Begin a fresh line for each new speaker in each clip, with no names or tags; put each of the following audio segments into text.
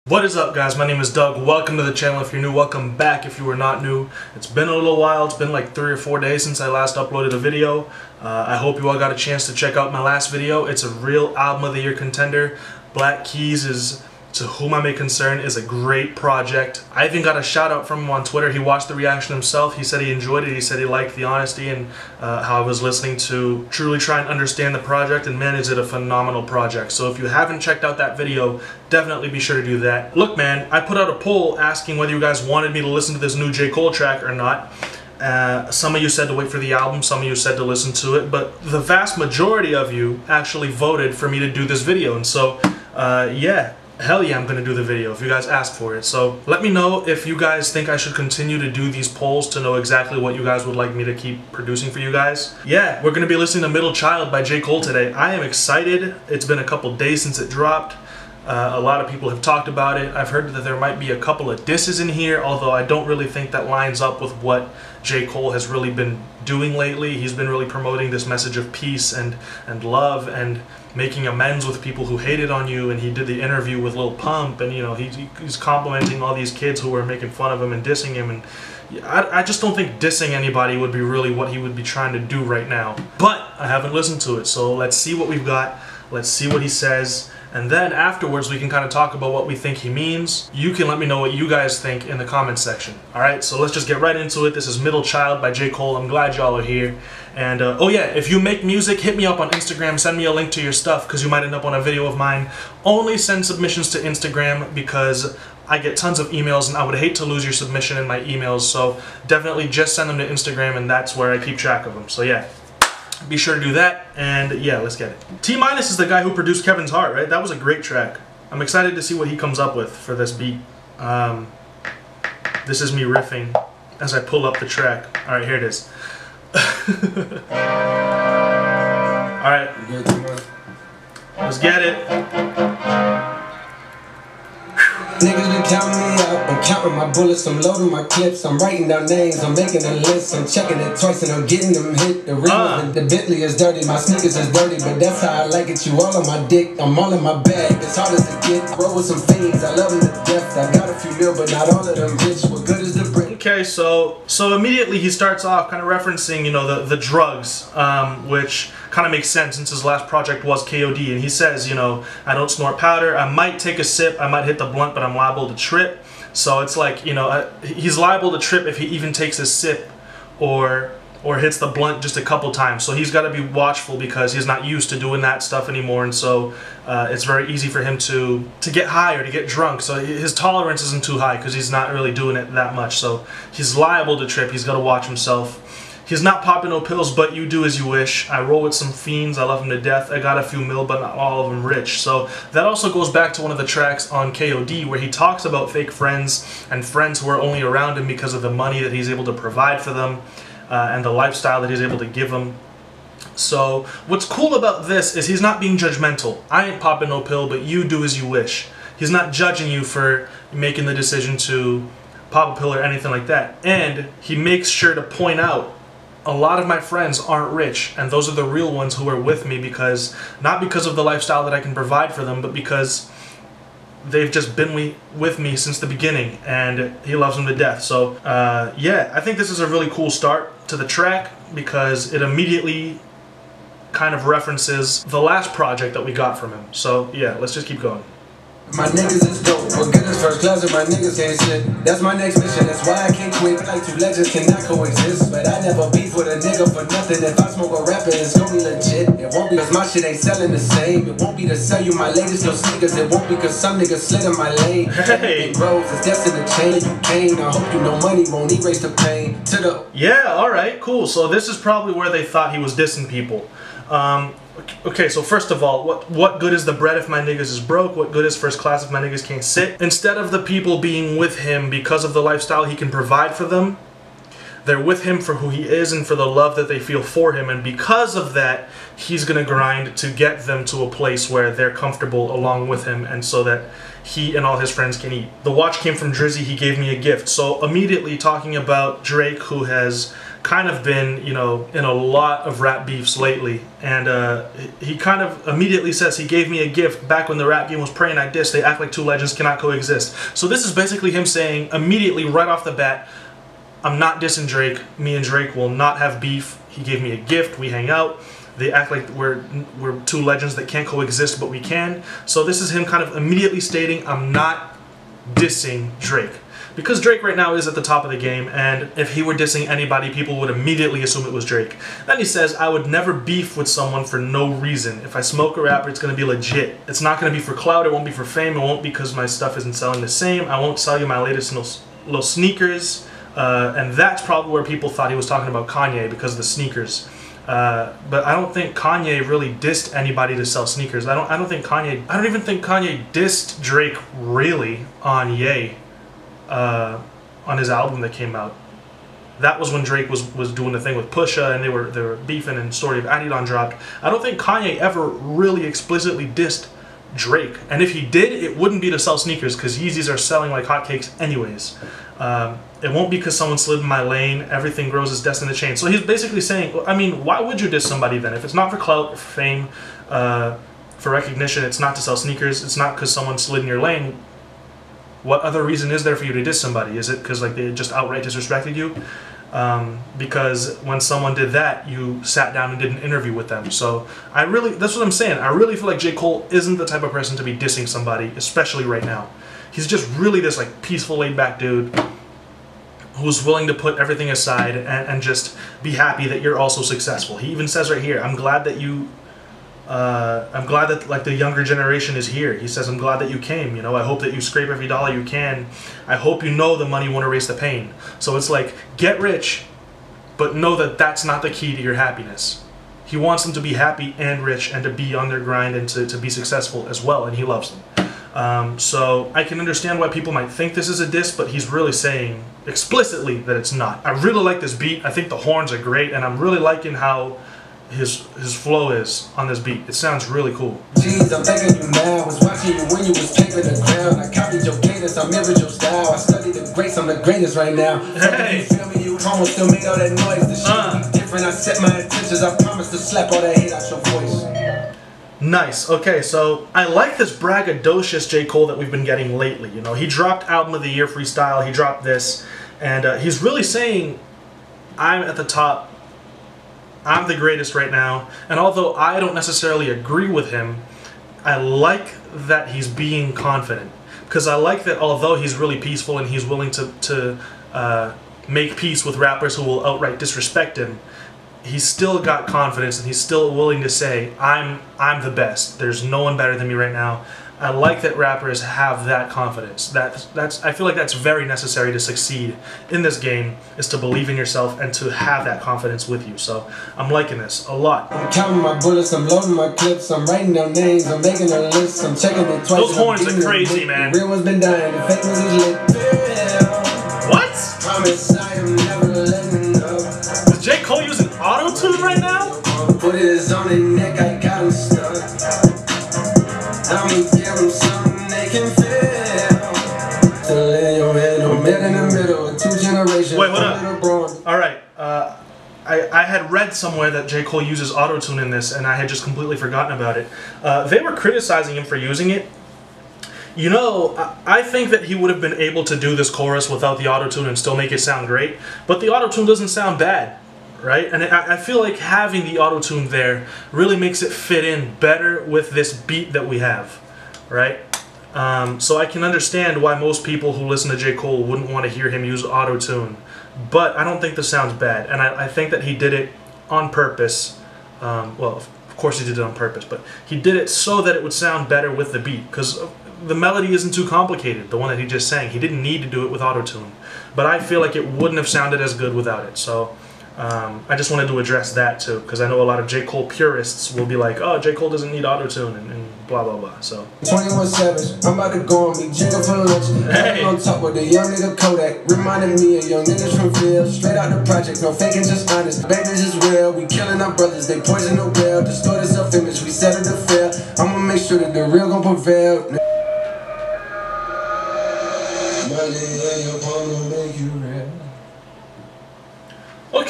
What is up, guys? My name is Doug. Welcome to the channel. If you're new, welcome back. If you are not new, it's been a little while. It's been like 3 or 4 days since I last uploaded a video. I hope you all got a chance to check out my last video. It's a real album of the year contender. Black Keys is, to whom I may concern, is a great project. I even got a shout out from him on Twitter. He watched the reaction himself. He said he enjoyed it. He said he liked the honesty and how I was listening to truly try and understand the project, and man, is it a phenomenal project. So if you haven't checked out that video, definitely be sure to do that. Look, man, I put out a poll asking whether you guys wanted me to listen to this new J. Cole track or not. Some of you said to wait for the album, some of you said to listen to it, but the vast majority of you actually voted for me to do this video, and so yeah, hell yeah, I'm gonna do the video if you guys asked for it. So let me know if you guys think I should continue to do these polls to know exactly what you guys would like me to keep producing for you guys. Yeah, we're gonna be listening to Middle Child by J. Cole today. I am excited. It's been a couple days since it dropped. A lot of people have talked about it. I've heard that there might be a couple of disses in here, although I don't really think that lines up with what J. Cole has really been doing lately. He's been really promoting this message of peace and love and making amends with people who hated on you, and he did the interview with Lil Pump, and you know, he's complimenting all these kids who were making fun of him and dissing him, and I just don't think dissing anybody would be really what he would be trying to do right now. But I haven't listened to it, so let's see what we've got. Let's see what he says, and then afterwards we can kind of talk about what we think he means. You can let me know what you guys think in the comments section. Alright, so let's just get right into it. This is Middle Child by J. Cole. I'm glad y'all are here. And oh yeah, if you make music, hit me up on Instagram, send me a link to your stuff, because you might end up on a video of mine. Only send submissions to Instagram because I get tons of emails and I would hate to lose your submission in my emails, so definitely just send them to Instagram, and that's where I keep track of them. So yeah, be sure to do that, and yeah, let's get it. T-Minus is the guy who produced Kevin's Heart, right? That was a great track. I'm excited to see what he comes up with for this beat. This is me riffing as I pull up the track. Alright, here it is. Alright, let's get it.
Niggas been counting me out, I'm counting my bullets, I'm loading my clips, I'm writing down names, I'm making a list, I'm checking it twice and I'm getting them hit. The rim, the Bentley is dirty, my sneakers is dirty, but that's how I like it. You all on my dick, I'm all in my bag, it's hard as to get. Roll with some fiends, I love them to death, I got a few mil, but not all of them, bitch. What good is the brick?
Okay, so immediately he starts off kind of referencing, you know, the drugs, which kind of makes sense since his last project was KOD, and he says, you know, I don't snort powder, I might take a sip, I might hit the blunt, but I'm liable to trip. So it's like, you know, he's liable to trip if he even takes a sip or hits the blunt just a couple times. So he's got to be watchful because he's not used to doing that stuff anymore, and so it's very easy for him to get high or to get drunk. So his tolerance isn't too high because he's not really doing it that much. So he's liable to trip. He's got to watch himself. He's not popping no pills, but you do as you wish. I roll with some fiends, I love them to death. I got a few mil, but not all of them rich. So that also goes back to one of the tracks on KOD where he talks about fake friends and friends who are only around him because of the money that he's able to provide for them and the lifestyle that he's able to give them. So what's cool about this is he's not being judgmental. I ain't popping no pill, but you do as you wish. He's not judging you for making the decision to pop a pill or anything like that. And he makes sure to point out, a lot of my friends aren't rich, and those are the real ones who are with me because, not because of the lifestyle that I can provide for them, but because they've just been with me since the beginning, and he loves them to death. So yeah, I think this is a really cool start to the track because it immediately kind of references the last project that we got from him. So yeah, let's just keep going.
My niggas is dope, what good is first class if my niggas can't shit? That's my next mission, that's why I can't quit. Like two legends cannot coexist, but I never beef with a nigga for nothing. If I smoke a rapper, it's gonna be legit. It won't be cause my shit ain't selling the same. It won't be to sell you my latest no sneakers. It won't be cause some niggas slid in my lane. Hey. It grows, it's destined to change. You came, I hope you know money won't erase the pain. To the
yeah, alright, cool. So this is probably where they thought he was dissing people. Okay, so first of all, what good is the bread if my niggas is broke? What good is first class if my niggas can't sit? Instead of the people being with him because of the lifestyle he can provide for them, they're with him for who he is and for the love that they feel for him, and because of that, he's gonna grind to get them to a place where they're comfortable along with him, and so that he and all his friends can eat. The watch came from Drizzy, he gave me a gift. So immediately talking about Drake, who has kind of been, you know, in a lot of rap beefs lately, and he kind of immediately says he gave me a gift back when the rap game was praying I diss. They act like two legends cannot coexist. So this is basically him saying immediately right off the bat, I'm not dissing Drake. Me and Drake will not have beef. He gave me a gift. We hang out. They act like we're two legends that can't coexist, but we can. So this is him kind of immediately stating, I'm not dissing Drake. Because Drake right now is at the top of the game, and if he were dissing anybody, people would immediately assume it was Drake. Then he says, I would never beef with someone for no reason. If I smoke a rapper, it's going to be legit. It's not going to be for clout, it won't be for fame, it won't because my stuff isn't selling the same. I won't sell you my latest little sneakers. And that's probably where people thought he was talking about Kanye because of the sneakers. But I don't think Kanye really dissed anybody to sell sneakers. I don't even think Kanye dissed Drake really on Ye. On his album that came out. That was when Drake was doing the thing with Pusha, and they were beefing, and Story of Adidon dropped. I don't think Kanye ever really explicitly dissed Drake, and if he did, it wouldn't be to sell sneakers because Yeezys are selling like hotcakes anyways. It won't be because someone slid in my lane. Everything grows is destined to change. So he's basically saying, I mean, why would you diss somebody then? If it's not for clout, for fame, for recognition, it's not to sell sneakers, it's not because someone slid in your lane. What other reason is there for you to diss somebody? Is it because like they just outright disrespected you? Because when someone did that, you sat down and did an interview with them. So that's what I'm saying. I really feel like J. Cole isn't the type of person to be dissing somebody, especially right now. He's just really this like peaceful, laid back dude who's willing to put everything aside and just be happy that you're also successful. He even says right here, I'm glad that like the younger generation is here. He says, I'm glad that you came, you know, I hope that you scrape every dollar you can. I hope you know the money won't erase the pain. So it's like, get rich, but know that that's not the key to your happiness. He wants them to be happy and rich and to be on their grind and to be successful as well, and he loves them. So I can understand why people might think this is a diss, but he's really saying explicitly that it's not. I really like this beat. I think the horns are great, and I'm really liking how his flow is on this beat. It sounds really cool.
Jeez, I'm thanking you now. I was watching you when you was taping the ground. I copied your cadence, I mirrored your style. I studied the greats, I'm the greatest right now.
Hey!
You feel me? You almost still made all that noise. The shit be different. I set my intentions. I promise to slap all that hate out your voice.
Nice. Okay, so I like this braggadocious J. Cole that we've been getting lately. You know, he dropped Album of the Year freestyle. He dropped this, and he's really saying, I'm at the top. I'm the greatest right now, and although I don't necessarily agree with him, I like that he's being confident, because I like that although he's really peaceful and he's willing to make peace with rappers who will outright disrespect him, he's still got confidence and he's still willing to say, I'm the best. There's no one better than me right now. I like that rappers have that confidence. I feel like that's very necessary to succeed in this game, is to believe in yourself and to have that confidence with you. So I'm liking this a lot.
I'm counting my bullets, I'm loading my clips, I'm writing down names, I'm making a list, I'm checking it twice.
Those horns are crazy, man.
The real one's been dying, the fake ones is lit.
What?
Promise I am never letting up.
Is J. Cole using Autotune right now?
Put it on their neck, I got him stuck. I'm gonna give them something they can feel. Still in your head, no man in the middle of two generations.
Wait, what up? Alright, I had read somewhere that J. Cole uses Autotune in this, and I had just completely forgotten about it. They were criticizing him for using it. You know, I think that he would have been able to do this chorus without the Autotune and still make it sound great, but the Autotune doesn't sound bad. Right? And I feel like having the Autotune there really makes it fit in better with this beat that we have, right? So I can understand why most people who listen to J. Cole wouldn't want to hear him use Autotune, but I don't think this sounds bad, and I think that he did it on purpose. Well, of course he did it on purpose, but he did it so that it would sound better with the beat, because the melody isn't too complicated, the one that he just sang. He didn't need to do it with Autotune, but I feel like it wouldn't have sounded as good without it, so I just wanted to address that too, because I know a lot of J. Cole purists will be like, oh, J. Cole doesn't need Autotune and blah blah blah. So
21 Savage, I'm about to go on me jiggle for lunch.
Hey.
On top with the young nigga Kodak, reminding me of young niggas from Phil. Straight out the project, no faking, just honest. Babies is real, we killing our brothers, they poison the well, distorted self-image, we settle the fail. I'ma make sure that the real gon' prevail. Money in your palm will make you real.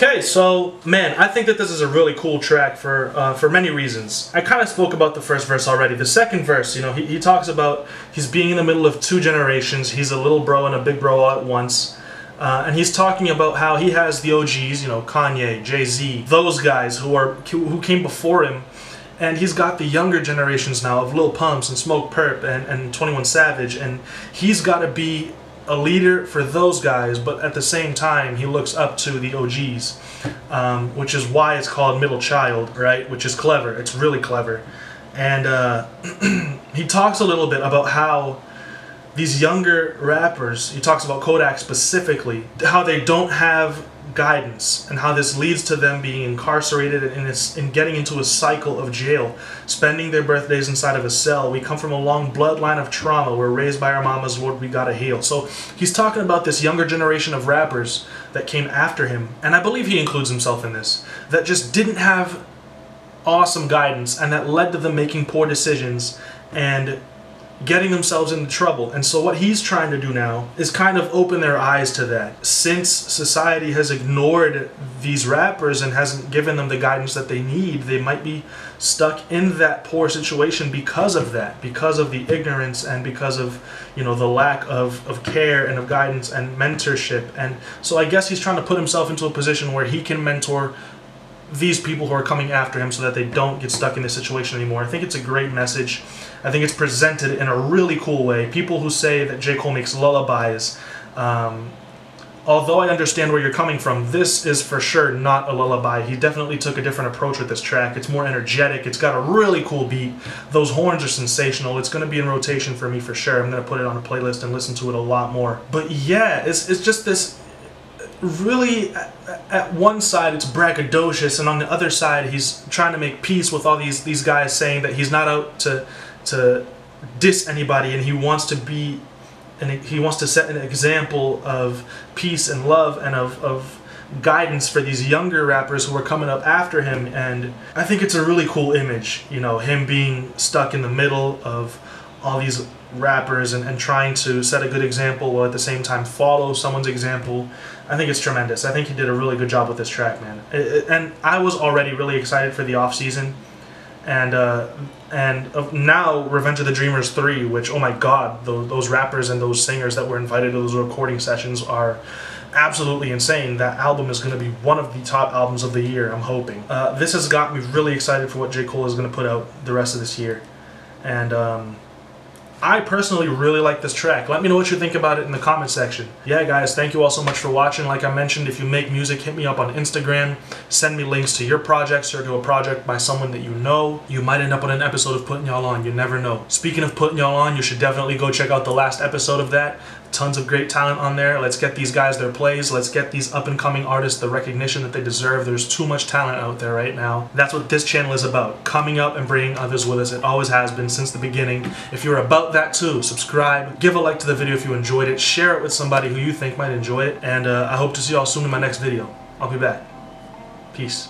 Okay, so man, I think that this is a really cool track for many reasons. I kind of spoke about the first verse already. The second verse, you know, he talks about he's being in the middle of two generations. He's a little bro and a big bro all at once. And he's talking about how he has the OGs, you know, Kanye, Jay-Z, those guys who came before him. And he's got the younger generations now of Lil Pumps and Smoke Perp and 21 Savage. And he's got to be a leader for those guys, but at the same time, he looks up to the OGs, which is why it's called Middle Child, right? Which is clever. It's really clever. And he talks a little bit about how these younger rappers, he talks about Kodak specifically, how they don't have guidance and how this leads to them being incarcerated and getting into a cycle of jail, spending their birthdays inside of a cell. We come from a long bloodline of trauma. We're raised by our mamas, Lord, we gotta heal. So he's talking about this younger generation of rappers that came after him, and I believe he includes himself in this, that just didn't have awesome guidance, and that led to them making poor decisions and getting themselves into trouble. And so what he's trying to do now is kind of open their eyes to that. Since society has ignored these rappers and hasn't given them the guidance that they need, they might be stuck in that poor situation because of that, because of the ignorance and because of, you know, the lack of care and of guidance and mentorship. And so I guess he's trying to put himself into a position where he can mentor these people who are coming after him so that they don't get stuck in this situation anymore. I think it's a great message. I think it's presented in a really cool way. People who say that J. Cole makes lullabies, although I understand where you're coming from, this is for sure not a lullaby. He definitely took a different approach with this track. It's more energetic. It's got a really cool beat. Those horns are sensational. It's going to be in rotation for me for sure. I'm going to put it on a playlist and listen to it a lot more. But yeah, it's just this really, at one side it's braggadocious, and on the other side he's trying to make peace with all these guys, saying that he's not out to diss anybody, and he wants to be, and he wants to set an example of peace and love and of guidance for these younger rappers who are coming up after him. And I think it's a really cool image, you know, him being stuck in the middle of all these rappers and trying to set a good example while at the same time follow someone's example. I think it's tremendous. I think he did a really good job with this track, man. And I was already really excited for the off season, and now Revenge of the Dreamers 3, which, oh my god, those rappers and those singers that were invited to those recording sessions are absolutely insane. That album is going to be one of the top albums of the year, I'm hoping. This has got me really excited for what J. Cole is going to put out the rest of this year. And I personally really like this track. Let me know what you think about it in the comment section. Yeah, guys, thank you all so much for watching. Like I mentioned, if you make music, hit me up on Instagram. Send me links to your projects or to a project by someone that you know. You might end up on an episode of Putting Y'all On. You never know. Speaking of Putting Y'all On, you should definitely go check out the last episode of that. Tons of great talent on there. Let's get these guys their plays. Let's get these up-and-coming artists the recognition that they deserve. There's too much talent out there right now. That's what this channel is about. Coming up and bringing others with us. It always has been since the beginning. If you're about that too, subscribe. Give a like to the video if you enjoyed it. Share it with somebody who you think might enjoy it. And I hope to see y'all soon in my next video. I'll be back. Peace.